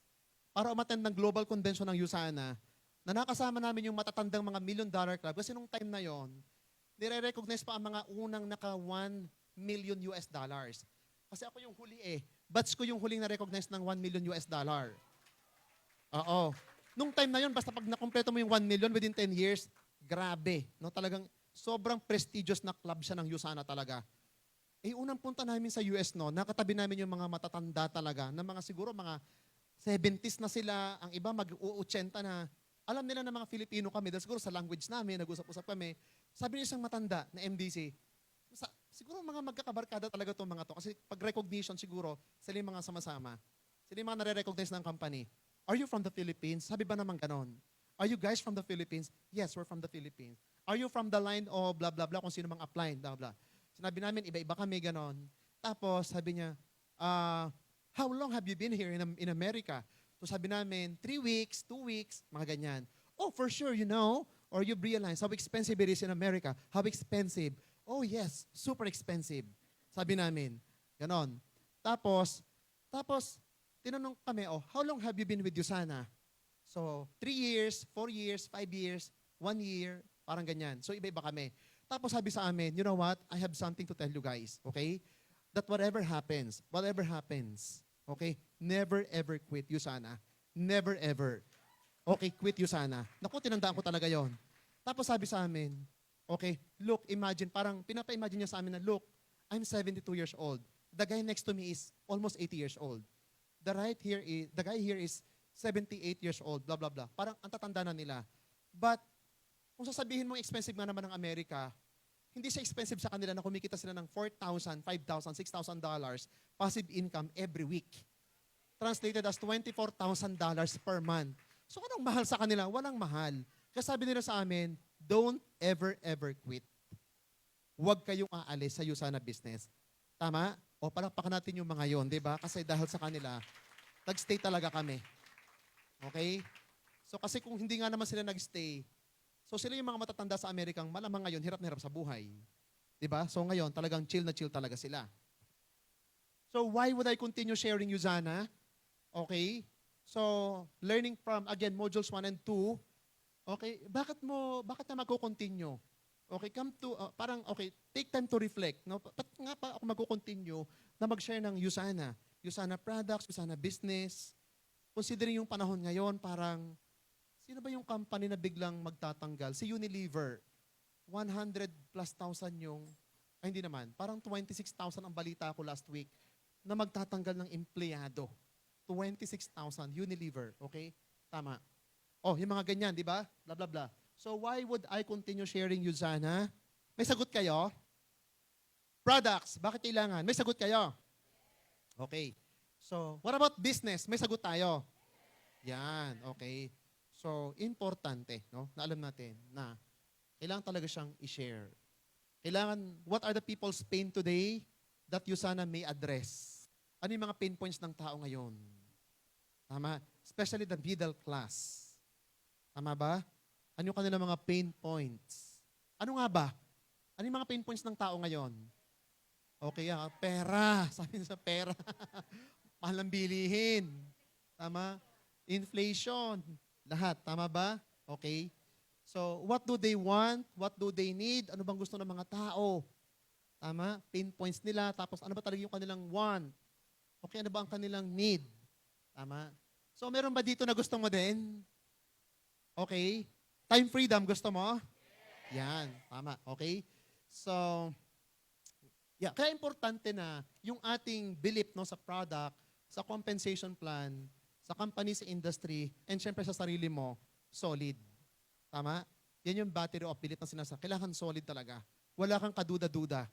para umattend ng global convention ng USANA, na nakasama namin yung matatandang mga $1 million club. Kasi nung time na yon, nire-recognize pa ang mga unang naka $1 million. Kasi ako yung huli eh. Batch ko yung huling na-recognize ng $1 million. Oo. Nung time na yon, basta pag nakompleto mo yung 1 million within 10 years, grabe. Talagang sobrang prestigious na club siya ng USANA talaga. Unang punta namin sa US, nakatabi namin yung mga matatanda talaga, na mga siguro mga 70s na sila, ang iba mag-80 na. Alam nila na mga Filipino kami, dahil siguro sa language namin, nag-usap-usap kami. Sabi niya isang matanda na MDC, siguro mga magkakabarkada talaga itong mga to. Kasi pag recognition siguro, sila yung mga sama-sama. Sila yung mga nare-recognize ng company. Are you from the Philippines? Sabi ba naman ganon? Are you guys from the Philippines? Yes, we're from the Philippines. Are you from the line of blah, blah, blah, kung sino mang applying, blah, blah. Sinabi namin, iba-iba kami ganon. Tapos sabi niya, how long have you been here in America? So sabi namin, 3 weeks, 2 weeks, mga ganyan. Oh, for sure, you know, or you realize how expensive it is in America. How expensive? Oh yes, super expensive. Sabi namin, ganon. Tapos, tinanong kami, how long have you been with USANA? So, 3 years, 4 years, 5 years, 1 year, parang ganyan. So, iba-iba kami. Tapos sabi sa amin, you know what? I have something to tell you guys, okay? That whatever happens, okay? Never ever quit USANA. Never ever. Okay, quit USANA. Naku, tinandaan ko talaga yon. Tapos sabi sa amin, okay, look, imagine, parang pinapa-imagine niya sa amin na, look, I'm 72 years old. The guy next to me is almost 80 years old. The guy here is 78 years old, blah, blah, blah. Parang ang tatanda na nila. But, kung sasabihin mo expensive nga naman ng Amerika, hindi siya expensive sa kanila na kumikita sila ng $4,000, $5,000, $6,000 passive income every week. Translated as $24,000 per month. So, anong mahal sa kanila? Walang mahal. Kaya sabi nila sa amin, don't ever, ever quit. Huwag kayong aalis sa USANA business. Tama? O palakpakan natin yung mga yon, di ba? Kasi dahil sa kanila, nag-stay talaga kami. Okay? So kasi kung hindi nga naman sila nag-stay, so sila yung mga matatanda sa Amerikang malamang ngayon, hirap na hirap sa buhay. Di ba? So ngayon, talagang chill na chill talaga sila. So why would I continue sharing USANA? Okay? So, learning from, again, modules 1 and 2, okay, bakit na magko-continue? Okay, take time to reflect. No? Ba't nga pa ako magko-continue na mag-share ng USANA? USANA products, USANA business. Considering yung panahon ngayon, parang, sino ba yung company na biglang magtatanggal? Si Unilever. 100 plus thousand hindi naman, parang 26,000 ang balita ko last week na magtatanggal ng empleyado. 26,000, Unilever, okay? Tama. Oh, yung mga ganyan, di ba? Blah, blah, blah. So why would I continue sharing USANA? May sagot kayo? Products, bakit kailangan? May sagot kayo? Okay. So, what about business? May sagot tayo? Yan, okay. So, importante, no? Na alam natin na kailangan talaga siyang i-share. Kailangan, what are the people's pain today that USANA may address? Ano yung mga pain points ng tao ngayon? Tama? Especially the middle class. Tama ba? Ano yung kanilang mga pain points? Ano nga ba? Ano yung mga pain points ng tao ngayon? Okay, pera. Sabi niya sa pera. Mahal ng bilihin. Tama? Inflation. Lahat. Tama ba? Okay? So, what do they want? What do they need? Ano bang gusto ng mga tao? Tama? Pinpoints nila. Tapos, ano ba talaga yung kanilang want? Okay, ano ba ang kanilang need? Tama? So, meron ba dito na gusto mo din? Okay? Time freedom, gusto mo? Yan. Tama. Okay? So, yeah, kaya importante na yung ating belief no, sa product, sa compensation plan, sa company, sa industry, and syempre sa sarili mo, solid. Tama? Yan yung battery of belief na sinasabi. Kailangan solid talaga. Wala kang kaduda-duda.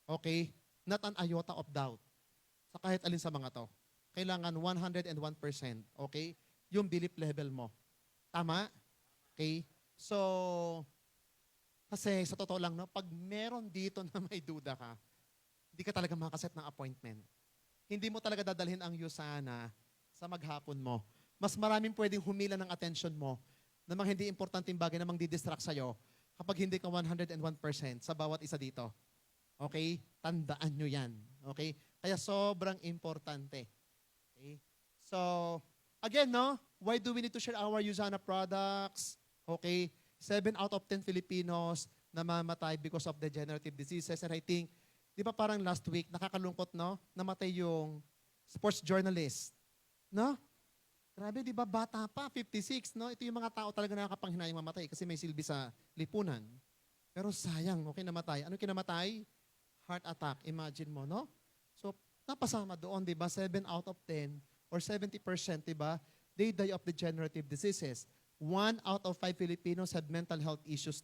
Okay? Not an iota of doubt. Sa kahit alin sa mga to. Kailangan 101%. Okay? Yung belief level mo. Tama? Okay? So, kasi sa totoo lang, no, pag meron dito na may duda ka, hindi ka talaga makaset ng appointment. Hindi mo talaga dadalhin ang Usana sa maghapon mo. Mas maraming pwedeng humila ng attention mo na mga hindi importanteng bagay na mang-distract sa'yo kapag hindi ka 101% sa bawat isa dito. Okay? Tandaan nyo yan. Okay? Kaya sobrang importante. Okay? So, again, no? Why do we need to share our Usana products? Okay? 7 out of 10 Filipinos namamatay because of degenerative diseases. And I think, di ba parang last week, nakakalungkot, no? Namatay yung sports journalist. No? Grabe, di ba bata pa, 56, no? Ito yung mga tao talaga nakakapanghinayang mamatay kasi may silbi sa lipunan. Pero sayang, okay, namatay. Ano kinamatay? Heart attack. Imagine mo, no? So, napasama doon, di ba? 7 out of 10 or 70%, di ba? They die of degenerative diseases. 1 out of 5 Filipinos have mental health issues.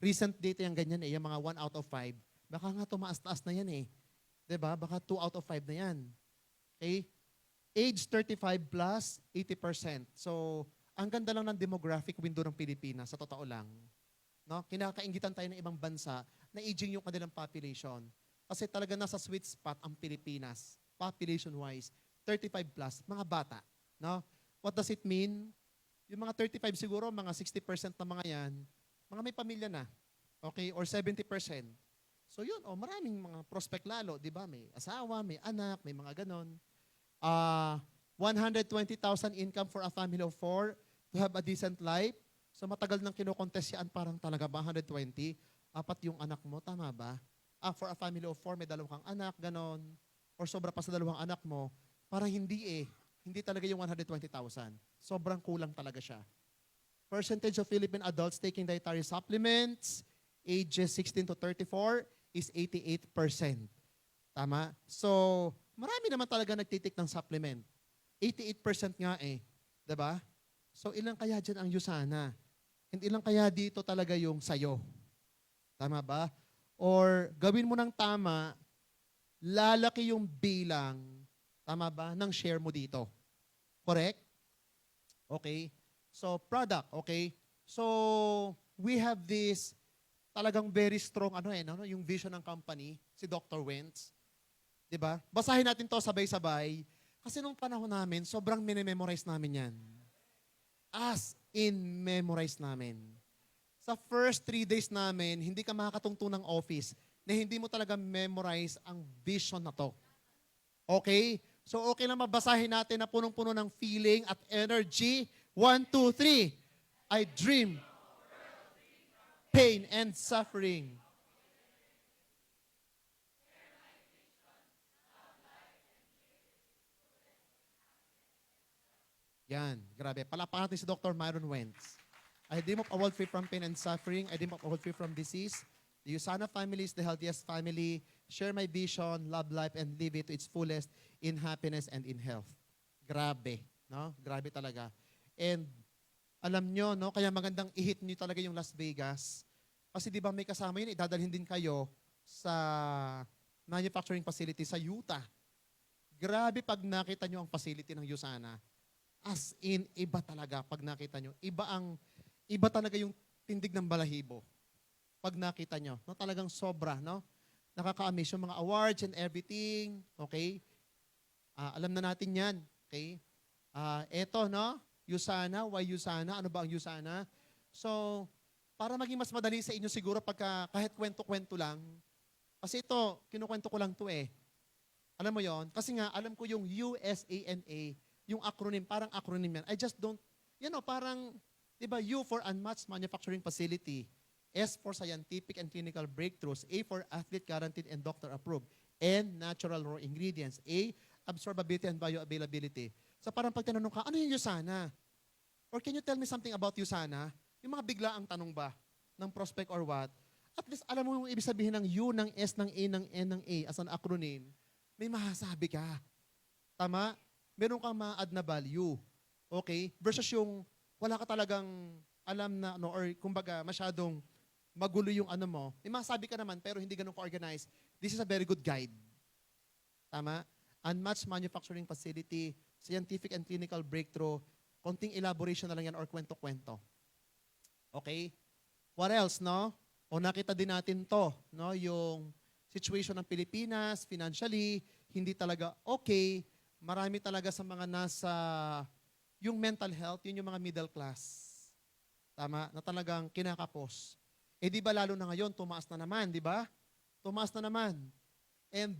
Recent data yung ganyan yung mga 1 out of 5. Baka nga tumaas-taas na yan di ba? Baka 2 out of 5 na yan. Okay? Age 35 plus, 80%. So, ang ganda lang ng demographic window ng Pilipinas, sa totoo lang. No? Kinakaingitan tayo ng ibang bansa na aging yung kanilang population. Kasi talaga nasa sweet spot ang Pilipinas, population-wise, 35 plus, mga bata. No? What does it mean? Yung mga 35 siguro, mga 60% na mga yan, mga may pamilya na. Okay? Or 70%. So yun, maraming mga prospect lalo, di ba? May asawa, may anak, may mga ganon. 120,000 income for a family of 4 to have a decent life. So matagal nang kinokontest yan, parang talaga ba 120? Apat yung anak mo, tama ba? For a family of 4, may 2 kang anak, ganon. Or sobra pa sa 2 anak mo, parang hindi Hindi talaga yung 120,000. Sobrang kulang talaga siya. Percentage of Philippine adults taking dietary supplements, ages 16 to 34, is 88%. Tama? So, marami naman talaga nagtitik ng supplement. 88% nga Diba? So, ilang kaya dyan ang Usana? And ilang kaya dito talaga yung sayo? Tama ba? Or gawin mo ng tama, lalaki yung bilang, tama ba, ng share mo dito. Correct? Okay? So, product, okay? So, we have this talagang very strong, yung vision ng company, si Dr. Wentz. Diba? Basahin natin to sabay-sabay. Kasi nung panahon namin, sobrang minimemorize namin yan. As in, memorize namin. Sa first 3 days namin, hindi ka makakatungtong ng office na hindi mo talaga memorize ang vision na to. Okay? So, okay lang mabasahin natin na punong-puno ng feeling at energy. 1, 2, 3. I dream pain and suffering. Yan, grabe. Palapakan natin si Dr. Myron Wentz. I dream of a world free from pain and suffering. I dream of a world free from disease. The Usana family is the healthiest family. Share my vision, love life, and live it to its fullest in happiness and in health. Grabe, no? Grabe talaga. And alam nyo, no, kaya magandang i-hit nyo talaga yung Las Vegas. Kasi di ba may kasama yun, idadalhin din kayo sa manufacturing facility sa Utah. Grabe pag nakita nyo ang facility ng Usana. As in, iba talaga pag nakita nyo. Iba talaga yung tindig ng balahibo. Pag nakita nyo, no, talagang sobra, no? Nakaka-amaze yung mga awards and everything, okay? Alam na natin yan, okay? Eto, no? Usana, why Usana? Ano ba ang Usana? So, para maging mas madali sa inyo siguro pagka kahit kwento-kwento lang, kasi ito, kinukwento ko lang to Alam mo yon? Kasi nga, alam ko yung USANA, yung acronym, parang acronym yan. I just don't, parang, di ba, U for Unmatched Manufacturing Facility, S for Scientific and Clinical Breakthroughs, A for Athlete Guaranteed and Doctor Approved, N, Natural Raw Ingredients, A, Absorbability and Bioavailability. So parang pag tinanong ka, ano yung USANA? Or can you tell me something about USANA? Yung mga biglaang tanong ba ng prospect or what? At least alam mo yung ibig sabihin ng U, ng S, ng A, ng N, ng A as an acronym, may masasabi ka. Tama? Meron kang ma-add na value. Okay? Versus yung wala ka talagang alam na, or kumbaga masyadong magulo yung ano mo. May masasabi ka naman pero hindi ganun ka-organized. This is a very good guide. Tama? Unmatched manufacturing facility, scientific and clinical breakthrough, konting elaboration na lang yan or kwento-kwento. Okay? What else, no? O nakita din natin to, no? Yung situation ng Pilipinas, financially, hindi talaga okay. Marami talaga sa mga nasa, yung mental health, yun yung mga middle class. Tama? Na talagang kinakapos. Eh di ba lalo na ngayon, tumaas na naman, di ba? Tumaas na naman. And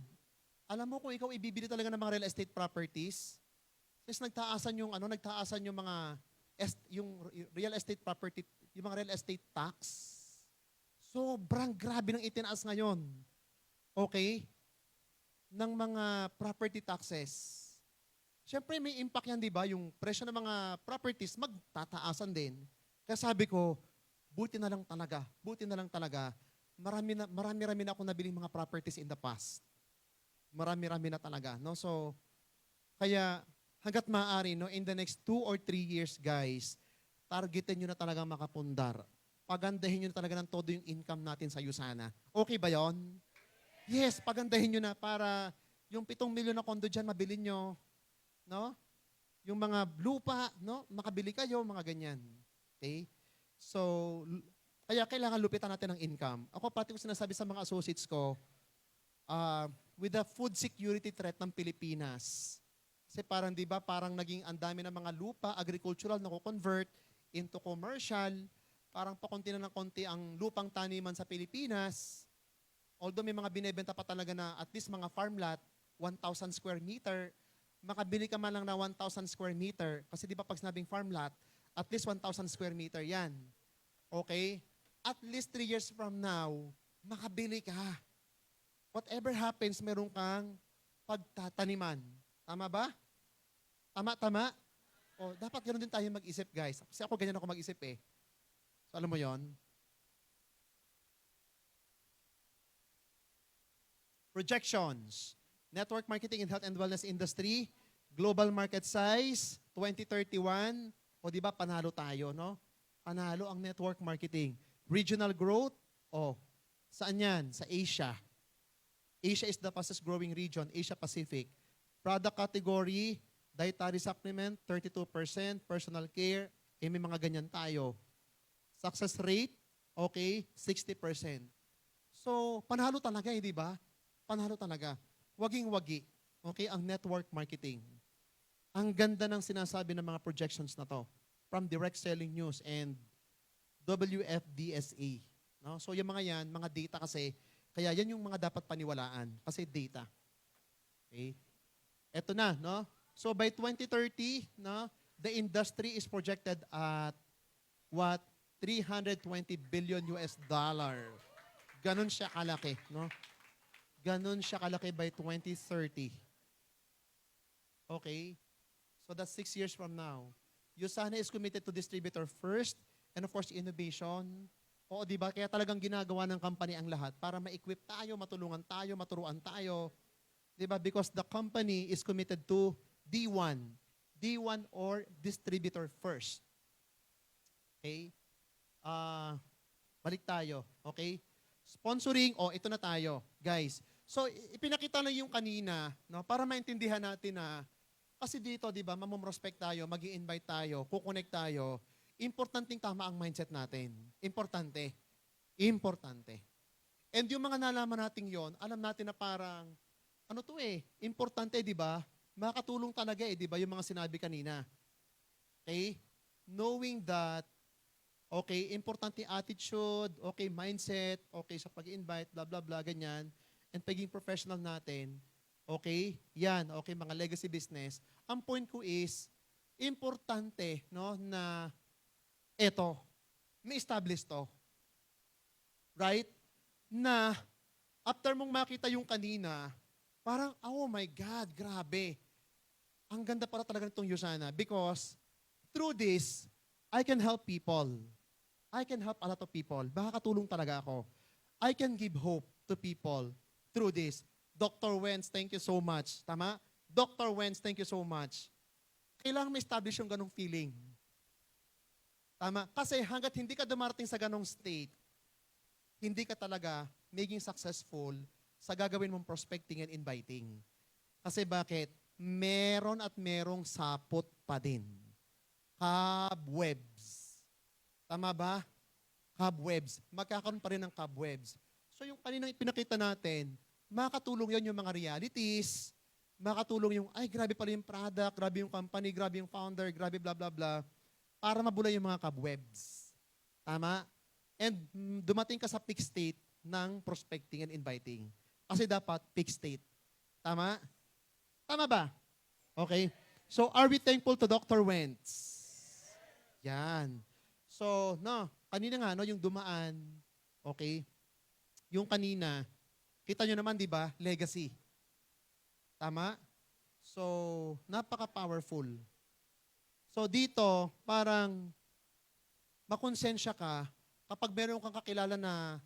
alam mo kung ikaw ibibili talaga ng mga real estate properties, since nagtaasan yung mga yung real estate property, yung mga real estate tax, sobrang grabe ng itinaas ngayon. Okay? Ng mga property taxes. Siyempre may impact yan, di ba? Yung presyo ng mga properties, magtataasan din. Kaya sabi ko, buti na lang talaga. Marami na ako nabiling mga properties in the past. Marami na talaga. No? So, kaya hanggat maaari, no, in the next 2 or 3 years, guys, targetin nyo na talaga makapundar. Pagandahin nyo na talaga ng todo yung income natin sa USANA. Okay ba yon? Yes, pagandahin nyo na para yung 7 milyon na kondo dyan, mabili nyo. No? Yung mga lupa, no? Makabili kayo, mga ganyan. Okay? So, kaya kailangan lupitan natin ang income. Ako pati ko sinasabi sa mga associates ko, with the food security threat ng Pilipinas, kasi parang, di ba, parang naging ang dami ng mga lupa, agricultural, na convert into commercial, parang pakunti na ng konti ang lupang taniman sa Pilipinas. Although may mga binebenta pa talaga na at least mga farm lot, 1,000 square meter, makabili ka man lang na 1,000 square meter, kasi di ba pag sinabing farm lot, at least 1,000 square meter yan. Okay? At least 3 years from now, makabili ka. Whatever happens, meron kang pagtataniman. Tama ba? Tama? O, dapat ganoon din tayo mag-isip, guys. Kasi ako ganyan ako mag-isip eh. So, alam mo yon? Projections. Network marketing in health and wellness industry, global market size, 2031, o di ba panalo tayo, no? Panalo ang network marketing. Regional growth, saan yan? Sa Asia. Asia is the fastest growing region, Asia Pacific. Product category, dietary supplement, 32%, personal care, may mga ganyan tayo. Success rate, 60%. So, panalo talaga di ba? Panalo talaga. Waging-wagi, ang network marketing. Ang ganda ng sinasabi ng mga projections na to from Direct Selling News and WFDSA. No? So yung mga yan, mga data kasi, kaya yan yung mga dapat paniwalaan kasi data. Okay? Ito na, no? So by 2030, no, the industry is projected at what? 320 billion US dollar. Ganon siya kalaki, no? Ganon siya kalaki by 2030. Okay? So that's 6 years from now. USANA is committed to distributor first and of course innovation. Oo, di ba? Kaya talagang ginagawa ng company ang lahat para ma-equip tayo, matulungan tayo, maturuan tayo. Di ba? Because the company is committed to D1. D1 or distributor first. Okay? Balik tayo. Okay? Sponsoring, ito na tayo. Guys, so ipinakita lang yung kanina, no, para maintindihan natin na kasi dito, di ba, mamomrospect tayo, mag-i-invite tayo, kukonect tayo, importanteng tama ang mindset natin. Importante. And yung mga nalaman natin yon, alam natin na parang, importante, di ba? Makakatulong talaga di ba, yung mga sinabi kanina. Okay? Knowing that, importante attitude, mindset, sa pag-invite, blah, blah, blah, ganyan, and pagiging professional natin, Okay? Yan, okay, mga legacy business. Ang point ko is, importante, no, na eto, may establish to. Right? Na, after mong makita yung kanina, parang, oh my God, grabe. Ang ganda para talaga nitong Yusana because through this, I can help people. I can help a lot of people. Makakatulong talaga ako. I can give hope to people through this. Dr. Wenz, thank you so much. Tama? Dr. Wenz, thank you so much. Kailangan may establish yung ganong feeling. Tama? Kasi hanggat hindi ka dumarating sa ganong state, hindi ka talaga maging successful sa gagawin mong prospecting and inviting. Kasi bakit? Meron at merong sapot pa din. Cobwebs. Tama ba? Cobwebs. Magkakaroon pa rin ng cobwebs. So yung kaninang pinakita natin, makakatulong yon yung mga realities, makakatulong yung, ay, grabe pala yung product, grabe yung company, grabe yung founder, grabe blah, blah, blah, para mabulay yung mga cobwebs. Tama? And dumating ka sa peak state ng prospecting and inviting. Kasi dapat peak state. Tama? Tama ba? Okay. So, are we thankful to Dr. Wentz? Yan. So, no, kanina nga, no, yung dumaan, okay, yung kanina, kita nyo naman, di ba, legacy. Tama? So, napaka-powerful. So, dito, parang makonsensya ka kapag meron kang kakilala na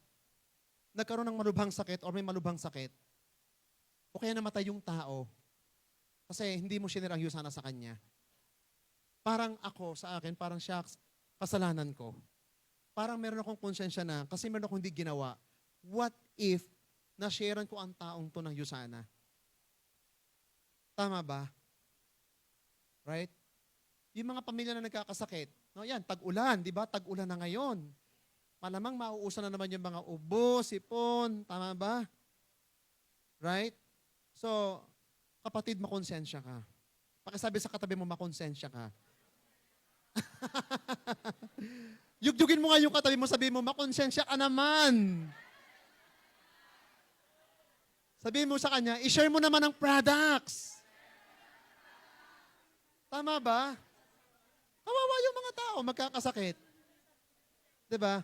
nagkaroon ng malubhang sakit or may malubhang sakit, o kaya namatay yung tao, kasi hindi mo shinare ang Yusana sa kanya. Parang ako, sa akin, parang shucks, kasalanan ko. Parang meron akong konsensya na, kasi meron akong hindi ginawa. What if na-sharean ko ang taong to ng Yusana? Tama ba? Right? Yung mga pamilya na nagkakasakit, no, yan, tag-ulan, di ba? Tag-ulan na ngayon. Malamang mauusan na naman yung mga ubo, sipon, tama ba? Right? So, kapatid, makonsensya ka. Pakisabi sa katabi mo, makonsensya ka. Yugyugin mo nga yung katabi mo, sabihin mo, makonsensya ka naman. Sabihin mo sa kanya, i-share mo naman ang products. Tama ba? Kawawa yung mga tao, magkakasakit. Diba?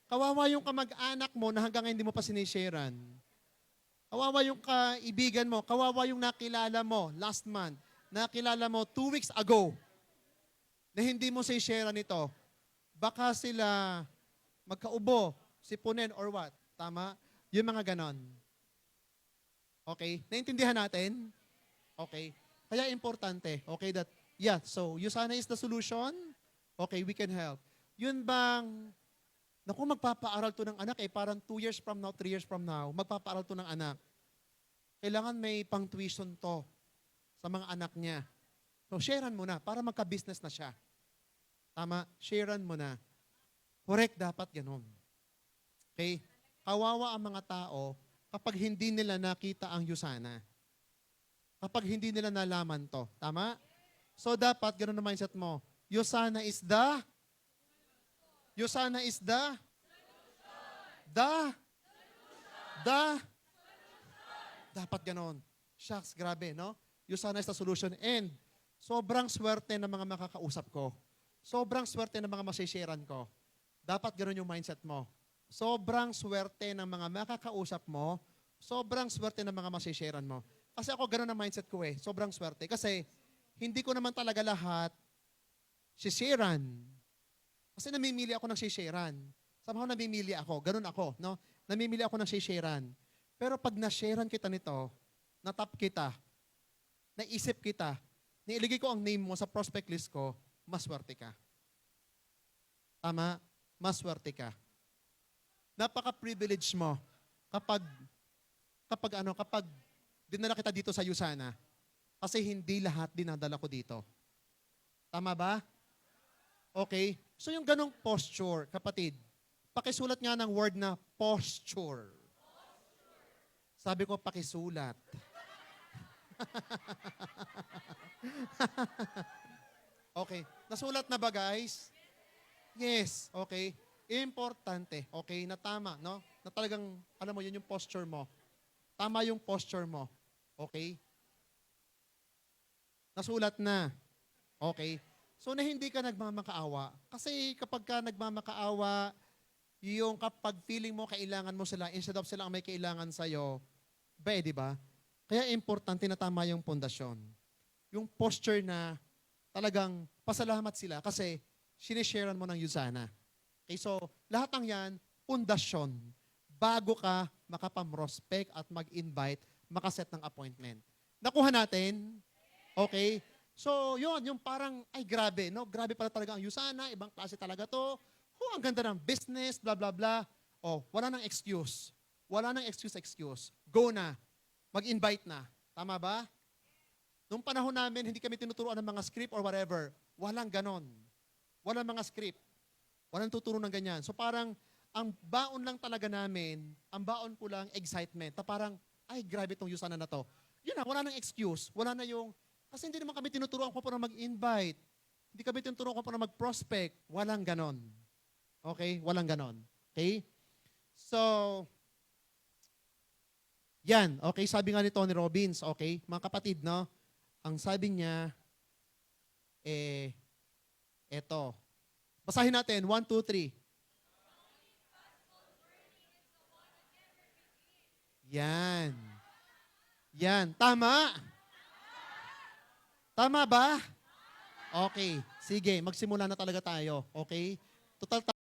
Kawawa yung kamag-anak mo na hanggang ngayon hindi mo pa sinisharean. Kawawa yung kaibigan mo, kawawa yung nakilala mo last month, nakilala mo 2 weeks ago, na hindi mo sinisharean ito. Baka sila magkaubo, sipunin or what. Tama? Yung mga ganon. Okay? Naintindihan natin? Okay. Kaya importante, okay, that, yeah, so, Yusana is the solution. Okay, we can help. Yun bang, naku, magpapaaral to ng anak parang 2 years from now, 3 years from now, magpapaaral to ng anak. Kailangan may pang-tuition to sa mga anak niya. So, sharean mo na para magka-business na siya. Tama? Sharean mo na. Correct, dapat ganun. Okay? Kawawa ang mga tao kapag hindi nila nakita ang Yusana. Kapag hindi nila nalaman to. Tama? So, dapat ganun ang mindset mo. Yusana is the dapat ganon. Shucks, grabe, no? Yusana is the solution. And sobrang swerte ng mga makakausap ko. Sobrang swerte ng mga masisharean ko. Dapat ganon yung mindset mo. Sobrang swerte ng mga makakausap mo. Sobrang swerte ng mga masisharean mo. Kasi ako ganon ang mindset ko Sobrang swerte. Kasi hindi ko naman talaga lahat sisharean. Kasi namimili ako ng sisharean. Somehow namimili ako. Ganun ako, no? Namimili ako ng sisharean. Pero pag na-sharean kita nito, natap kita, naisip kita, nailigay ko ang name mo sa prospect list ko, maswerte ka. Tama? Maswerte ka. Napaka-privilege mo kapag dinala kita dito sa Yusana. Kasi hindi lahat dinadala ko dito. Tama ba? Okay? So yung ganong posture, kapatid, pakisulat nga ng word na posture. Sabi ko, pakisulat. Okay. Nasulat na ba, guys? Yes. Okay. Importante. Okay, na tama, no? Na talagang, alam mo, yun yung posture mo. Tama yung posture mo. Okay? Nasulat na. Okay? So na hindi ka nagmamakaawa. Kasi kapag ka nagmamakaawa, yung kapag feeling mo kailangan mo sila, instead of sila ang may kailangan sa'yo, di ba? Kaya importante na tama yung pundasyon. Yung posture na talagang pasalamat sila kasi sinisharean mo ng Yusana. Okay, so lahat ng yan, pundasyon. Bago ka makapamrospect at mag-invite, makaset ng appointment. Nakuha natin? Okay? So, yung parang, ay grabe, no? Grabe pala talaga ang Yusana, ibang klase talaga to. Oh, ang ganda ng business, blah, blah, blah. Oh, wala nang excuse. Wala nang excuse. Go na. Mag-invite na. Tama ba? Nung panahon namin, hindi kami tinuturuan ng mga script or whatever. Walang ganon. Walang mga script. Walang tuturo ng ganyan. So parang, ang baon lang talaga namin, ang baon ko lang, excitement. Na parang, ay, grabe tong Yusana na to. Yun na, wala nang excuse. Wala na yung, kasi hindi naman kami tinuturuan ko pa na mag-invite. Hindi kami tinuturuan ko pa na mag-prospect. Walang ganon. Okay? Walang ganon. Okay? So, yan. Okay? Sabi nga ni Tony Robbins, okay? Mga kapatid, no? Ang sabi niya, eto. Basahin natin. 1, 2, 3. Yan. Yan. Tama? Tama ba? Okay. Sige, magsimula na talaga tayo. Okay? Total